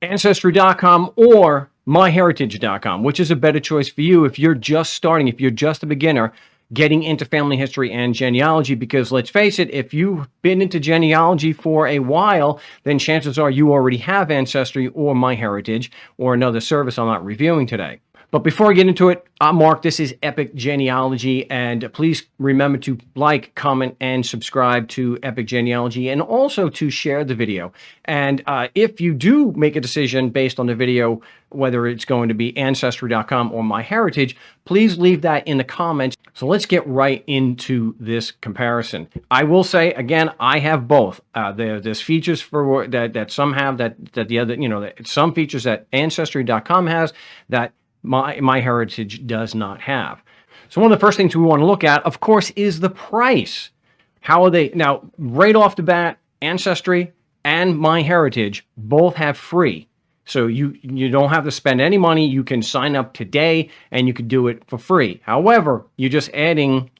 Ancestry.com or Myheritage.com, which is a better choice for you if you're just starting, if you're just a beginner getting into family history and genealogy. Because let's face it, if you've been into genealogy for a while, then chances are you already have Ancestry or Myheritage or another service I'm not reviewing today. But before I get into it, I'm Mark. This is Epic Genealogy, and please remember to like, comment, and subscribe to Epic Genealogy, and also to share the video. And if you do make a decision based on the video, whether it's going to be Ancestry.com or Myheritage, please leave that in the comments. So let's get right into this comparison. I will say again, I have both. There's features for that some have that the other, some features that Ancestry.com has that Myheritage does not have. So one of the first things we want to look at, of course, is the price. How are they? Now, right off the bat, Ancestry and Myheritage both have free. So you don't have to spend any money. You can sign up today and you can do it for free. However, you're just adding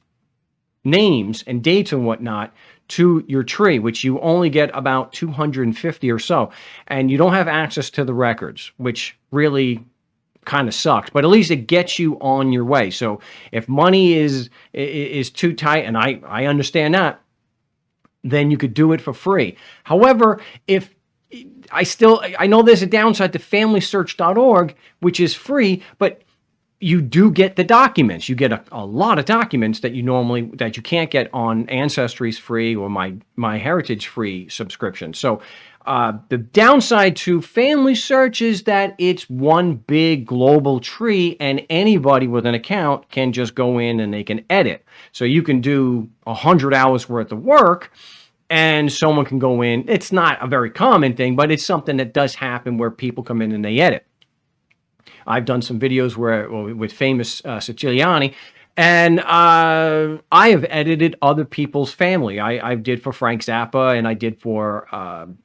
names and dates and whatnot to your tree, which you only get about 250 or so. And you don't have access to the records, which really kind of sucks, but at least it gets you on your way. So if money is too tight, and I understand that, then you could do it for free. However, if I know there's a downside to familysearch.org, which is free, but you do get the documents. You get a lot of documents that you can't get on Ancestry's free or Myheritage free subscription. So the downside to Family Search is that it's one big global tree, and anybody with an account can just go in and they can edit. So you can do 100 hours worth of work and someone can go in. It's not a very common thing, but it's something that does happen where people come in and they edit. I've done some videos with famous Siciliani, and I have edited other people's family. I did for Frank Zappa, and I did for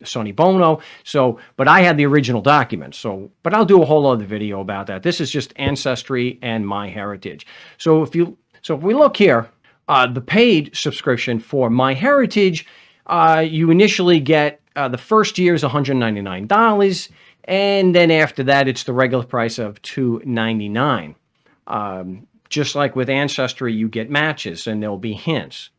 Sonny Bono. So, but I had the original documents. So, but I'll do a whole other video about that. This is just Ancestry and Myheritage. So if we look here, the paid subscription for Myheritage, you initially get the first year is $199. And then after that, it's the regular price of $299. Just like with Ancestry, you get matches and there'll be hints,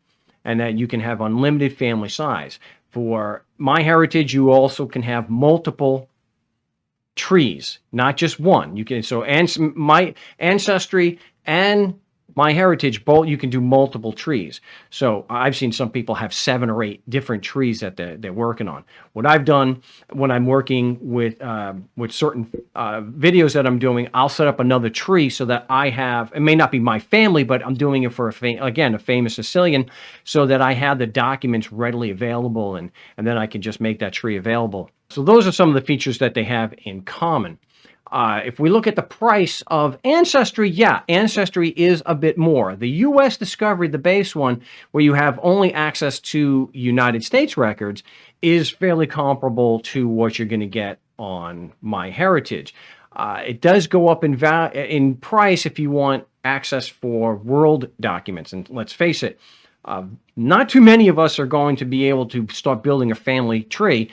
and that you can have unlimited family size. For Myheritage, you also can have multiple trees, not just one. You can my Ancestry and Myheritage, both you can do multiple trees. So I've seen some people have 7 or 8 different trees that they're working on. What I've done when I'm working with certain videos that I'm doing, I'll set up another tree so that I have, it may not be my family, but I'm doing it for a famous Sicilian, so that I have the documents readily available, and then I can just make that tree available. So those are some of the features that they have in common. If we look at the price of Ancestry, yeah, Ancestry is a bit more. The U.S. Discovery, the base one, where you have only access to United States records, is fairly comparable to what you're going to get on Myheritage. It does go up in price if you want access for world documents. And let's face it, not too many of us are going to be able to start building a family tree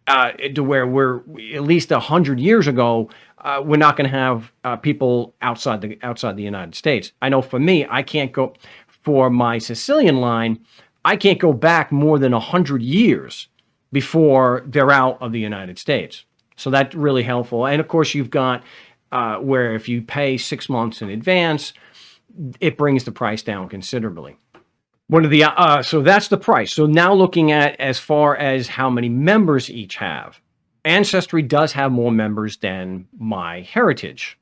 to where we're, at least 100 years ago, we're not going to have people outside the United States. I know for me, I can't go, for my Sicilian line, I can't go back more than 100 years before they're out of the United States. So that's really helpful. And of course, you've got where if you pay 6 months in advance, it brings the price down considerably. So that's the price. So now looking at as far as how many members each have. Ancestry does have more members than Myheritage,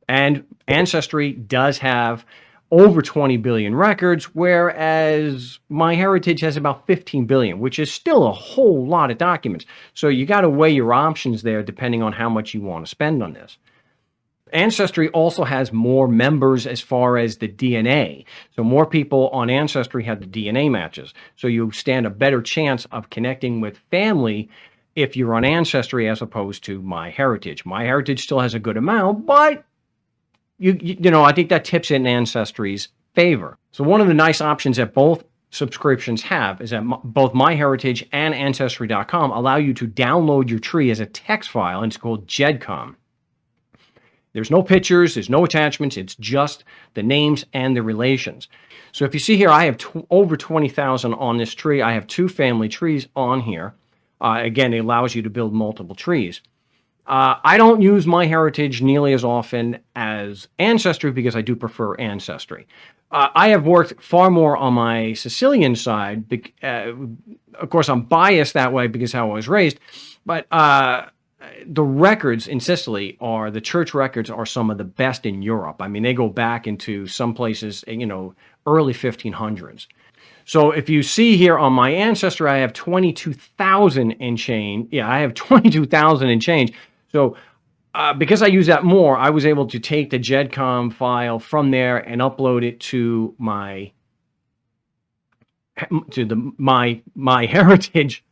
and Ancestry does have over 20 billion records, whereas Myheritage has about 15 billion, which is still a whole lot of documents. So you got to weigh your options there depending on how much you want to spend on this. Ancestry also has more members as far as the DNA. So more people on Ancestry have the DNA matches. So you stand a better chance of connecting with family if you're on Ancestry as opposed to Myheritage. Myheritage still has a good amount, but I think that tips in Ancestry's favor. So one of the nice options that both subscriptions have is that both MyHeritage and Ancestry.com allow you to download your tree as a text file, and it's called GEDCOM. There's no pictures, there's no attachments, it's just the names and the relations. So if you see here, I have over 20,000 on this tree. I have 2 family trees on here. Again, it allows you to build multiple trees. I don't use MyHeritage nearly as often as Ancestry because I do prefer Ancestry. I have worked far more on my Sicilian side. Of course, I'm biased that way because how I was raised, but the records in Sicily the church records are some of the best in Europe. I mean, they go back into some places, early 1500s. So if you see here on my Ancestry, I have 22,000 and change. Yeah, I have 22,000 and change. So because I use that more, I was able to take the GEDCOM file from there and upload it to my Heritage.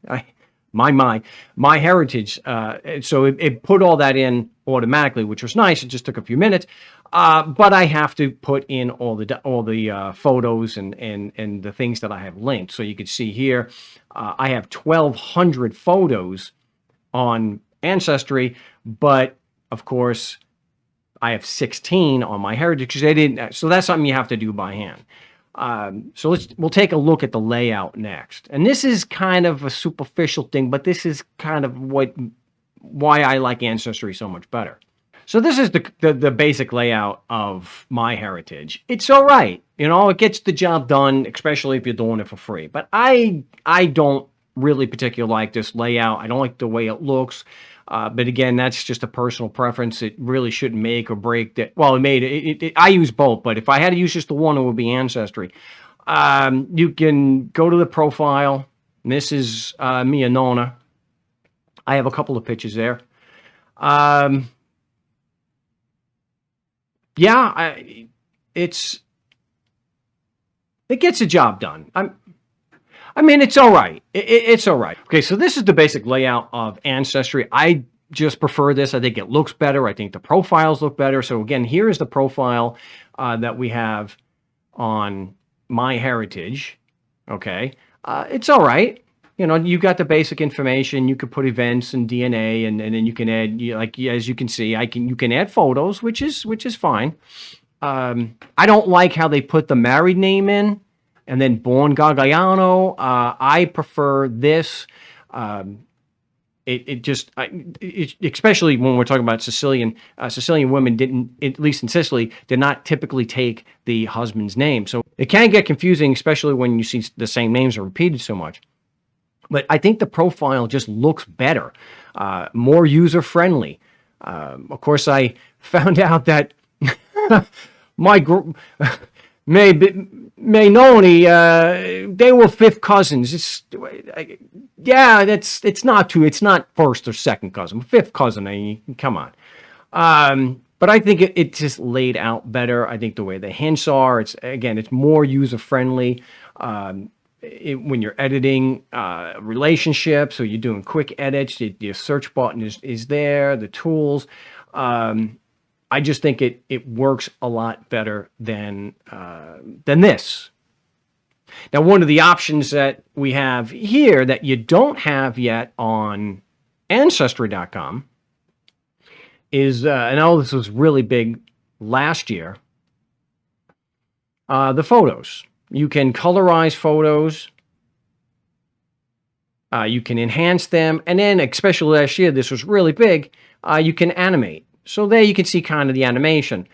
Myheritage. So it put all that in automatically, which was nice. It just took a few minutes. But I have to put in all the photos and the things that I have linked. So you can see here, I have 1,200 photos on Ancestry, but of course, I have 16 on MyHeritage because they didn't. So that's something you have to do by hand. So we'll take a look at the layout next. And this is kind of a superficial thing, but this is kind of why I like Ancestry so much better. So this is the basic layout of MyHeritage. It's all right. It gets the job done, especially if you're doing it for free. But I don't really particularly like this layout. I don't like the way it looks. But again, that's just a personal preference. It really shouldn't make or break that. Well, I use both, but if I had to use just the one, it would be Ancestry. You can go to the profile. This is me and Nona. I have a couple of pictures there. Yeah, it gets the job done. It's all right. It's all right. Okay, so this is the basic layout of Ancestry. I just prefer this. I think it looks better. I think the profiles look better. So again, here is the profile that we have on MyHeritage. Okay, it's all right. You got the basic information. You could put events and DNA, and then you can add, as you can see, you can add photos, which is fine. I don't like how they put the married name in. And then Born Gagliano, I prefer this. Especially when we're talking about Sicilian women didn't, at least in Sicily, did not typically take the husband's name. So it can get confusing, especially when you see the same names are repeated so much. But I think the profile just looks better, more user-friendly. Of course, I found out that my group... Maynoni, they were 5th cousins. It's not first or second cousin, 5th cousin. Come on. But I think it just laid out better. I think the way the hints are, it's more user friendly. When you're editing relationships, or you're doing quick edits, your search button is there, the tools. I just think it works a lot better than this. Now, one of the options that we have here that you don't have yet on Ancestry.com is, I know this was really big last year, the photos. You can colorize photos. You can enhance them. And then, especially last year, this was really big, you can animate. So there you can see kind of the animation.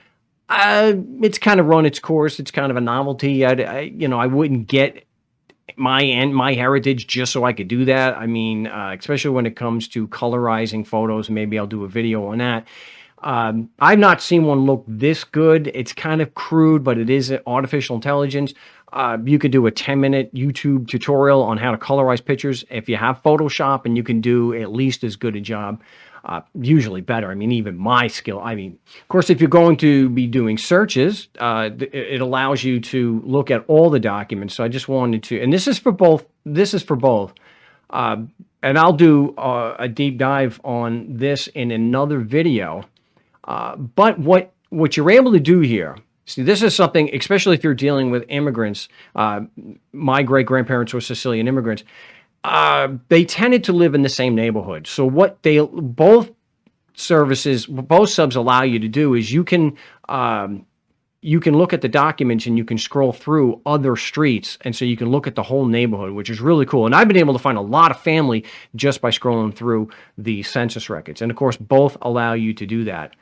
It's kind of run its course. It's kind of a novelty. I wouldn't get MyHeritage just so I could do that. Especially when it comes to colorizing photos. Maybe I'll do a video on that. I've not seen one look this good. It's kind of crude, but it is artificial intelligence. You could do a 10-minute YouTube tutorial on how to colorize pictures if you have Photoshop, and you can do at least as good a job. Usually better. Even my skill. Of course, if you're going to be doing searches, it allows you to look at all the documents. So I just wanted to, and this is for both. And I'll do a deep dive on this in another video. But what you're able to do here See, this is something, especially if you're dealing with immigrants. My great-grandparents were Sicilian immigrants. They tended to live in the same neighborhood. So what they both services, both subs allow you to do is you can look at the documents and you can scroll through other streets. And so you can look at the whole neighborhood, which is really cool. And I've been able to find a lot of family just by scrolling through the census records. And of course, both allow you to do that.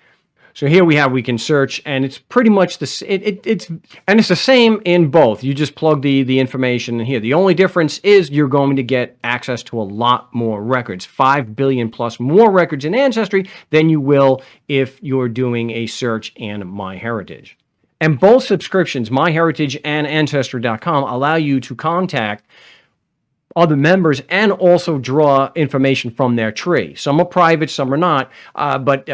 So here we can search, and it's pretty much it's the same in both. You just plug the information in here. The only difference is you're going to get access to a lot more records, 5 billion plus more records in Ancestry than you will if you're doing a search in MyHeritage. And both subscriptions, MyHeritage and Ancestry.com, allow you to contact other members and also draw information from their tree. Some are private, some are not, but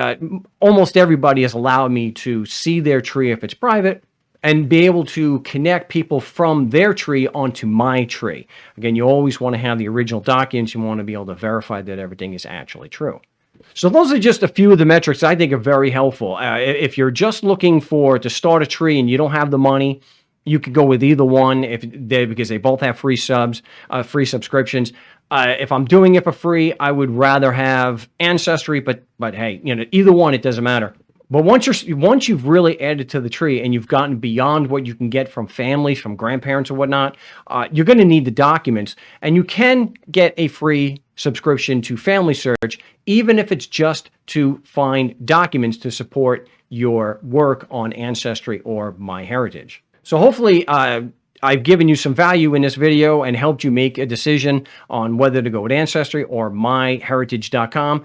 almost everybody has allowed me to see their tree if it's private and be able to connect people from their tree onto my tree. Again, you always want to have the original documents. You want to be able to verify that everything is actually true. So those are just a few of the metrics I think are very helpful. If you're just looking to start a tree and you don't have the money, you could go with either one because they both have free free subscriptions. If I'm doing it for free, I would rather have Ancestry, but hey, either one, it doesn't matter. But once you've really added to the tree and you've gotten beyond what you can get from families, from grandparents or whatnot, you're going to need the documents, and you can get a free subscription to Family Search, even if it's just to find documents to support your work on Ancestry or MyHeritage. So hopefully I've given you some value in this video and helped you make a decision on whether to go with Ancestry or myheritage.com.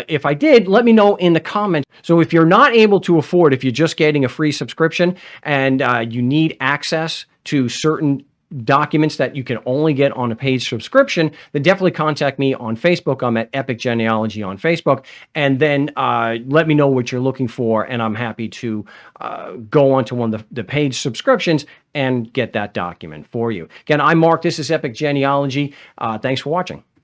If I did, let me know in the comments. So if you're not able to afford, if you're just getting a free subscription and you need access to certain documents that you can only get on a paid subscription, then definitely contact me on Facebook. I'm at Epic Genealogy on Facebook, and then let me know what you're looking for, and I'm happy to go onto one of the paid subscriptions and get that document for you. Again, I'm Mark. This is Epic Genealogy. Thanks for watching.